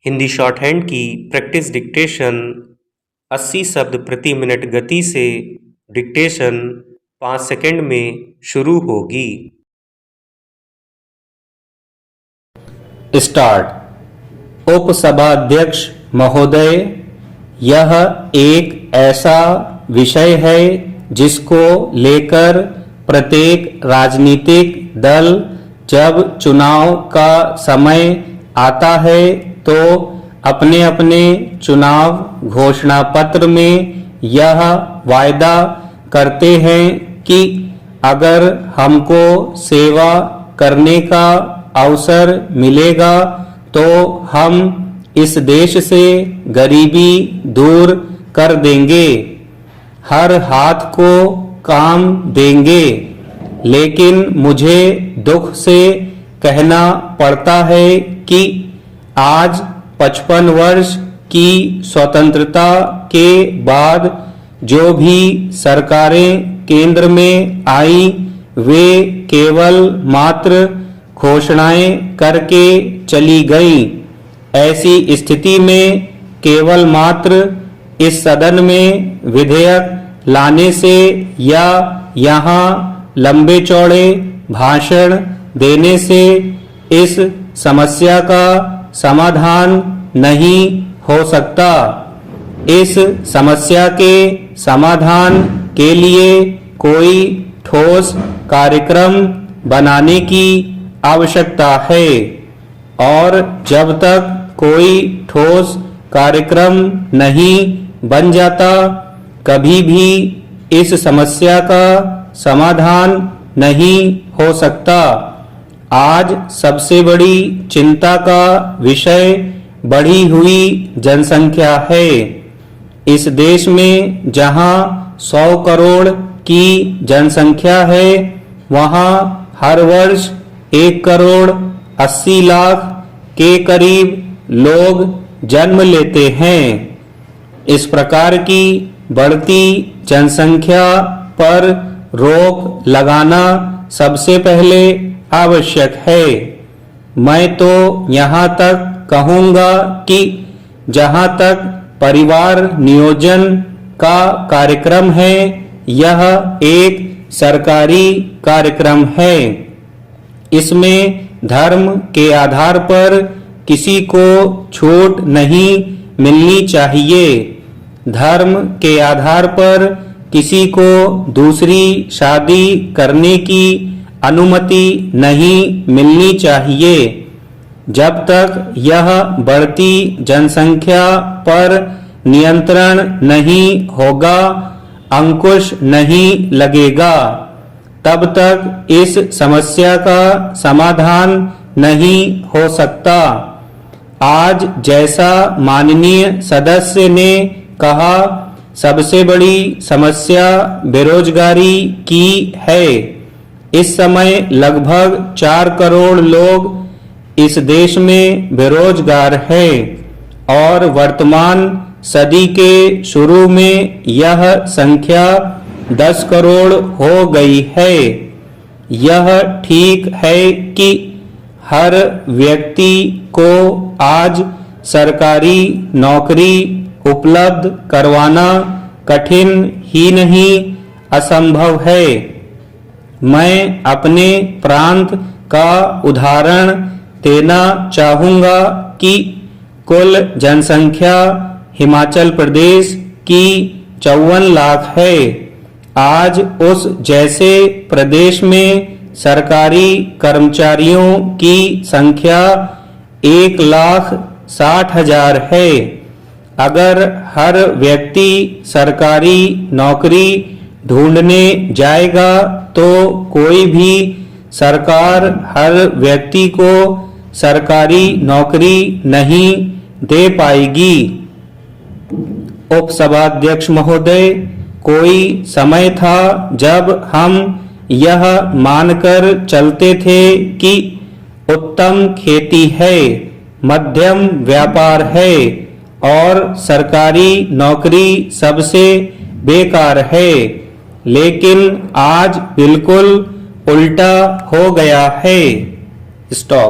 Hindi short hand की practice dictation 80 शब्द प्रति मिनट गति से डिक्टेशन 5 सेकंड में शुरू होगी। स्टार्ट। उपसभाध्यक्ष महोदय, यह एक ऐसा विषय है जिसको लेकर प्रत्येक राजनीतिक दल जब चुनाव का समय आता है तो अपने अपने चुनाव घोषणा पत्र में यह वायदा करते हैं कि अगर हमको सेवा करने का अवसर मिलेगा तो हम इस देश से गरीबी दूर कर देंगे, हर हाथ को काम देंगे। लेकिन मुझे दुख से कहना पड़ता है कि आज 55 वर्ष की स्वतंत्रता के बाद जो भी सरकारें केंद्र में आई वे केवल मात्र घोषणाएं करके चली गईं। ऐसी स्थिति में केवल मात्र इस सदन में विधेयक लाने से या यहाँ लंबे चौड़े भाषण देने से इस समस्या का समाधान नहीं हो सकता। इस समस्या के समाधान के लिए कोई ठोस कार्यक्रम बनाने की आवश्यकता है और जब तक कोई ठोस कार्यक्रम नहीं बन जाता कभी भी इस समस्या का समाधान नहीं हो सकता। आज सबसे बड़ी चिंता का विषय बढ़ी हुई जनसंख्या है। इस देश में जहां 100 करोड़ की जनसंख्या है वहां हर वर्ष 1 करोड़ 80 लाख के करीब लोग जन्म लेते हैं। इस प्रकार की बढ़ती जनसंख्या पर रोक लगाना सबसे पहले आवश्यक है। मैं तो यहाँ तक कहूँगा कि जहाँ तक परिवार नियोजन का कार्यक्रम है यह एक सरकारी कार्यक्रम है। इसमें धर्म के आधार पर किसी को छूट नहीं मिलनी चाहिए। धर्म के आधार पर किसी को दूसरी शादी करने की अनुमति नहीं मिलनी चाहिए। जब तक यह बढ़ती जनसंख्या पर नियंत्रण नहीं होगा, अंकुश नहीं लगेगा, तब तक इस समस्या का समाधान नहीं हो सकता। आज जैसा माननीय सदस्य ने कहा, सबसे बड़ी समस्या बेरोजगारी की है। इस समय लगभग 4 करोड़ लोग इस देश में बेरोजगार हैं और वर्तमान सदी के शुरू में यह संख्या 10 करोड़ हो गई है। यह ठीक है कि हर व्यक्ति को आज सरकारी नौकरी उपलब्ध करवाना कठिन ही नहीं असंभव है। मैं अपने प्रांत का उदाहरण देना चाहूँगा कि कुल जनसंख्या हिमाचल प्रदेश की 54 लाख है। आज उस जैसे प्रदेश में सरकारी कर्मचारियों की संख्या 1,60,000 है। अगर हर व्यक्ति सरकारी नौकरी ढूंढने जाएगा तो कोई भी सरकार हर व्यक्ति को सरकारी नौकरी नहीं दे पाएगी। उपसभाध्यक्ष महोदय, कोई समय था जब हम यह मानकर चलते थे कि उत्तम खेती है, मध्यम व्यापार है और सरकारी नौकरी सबसे बेकार है। लेकिन आज बिल्कुल उल्टा हो गया है। स्टॉप।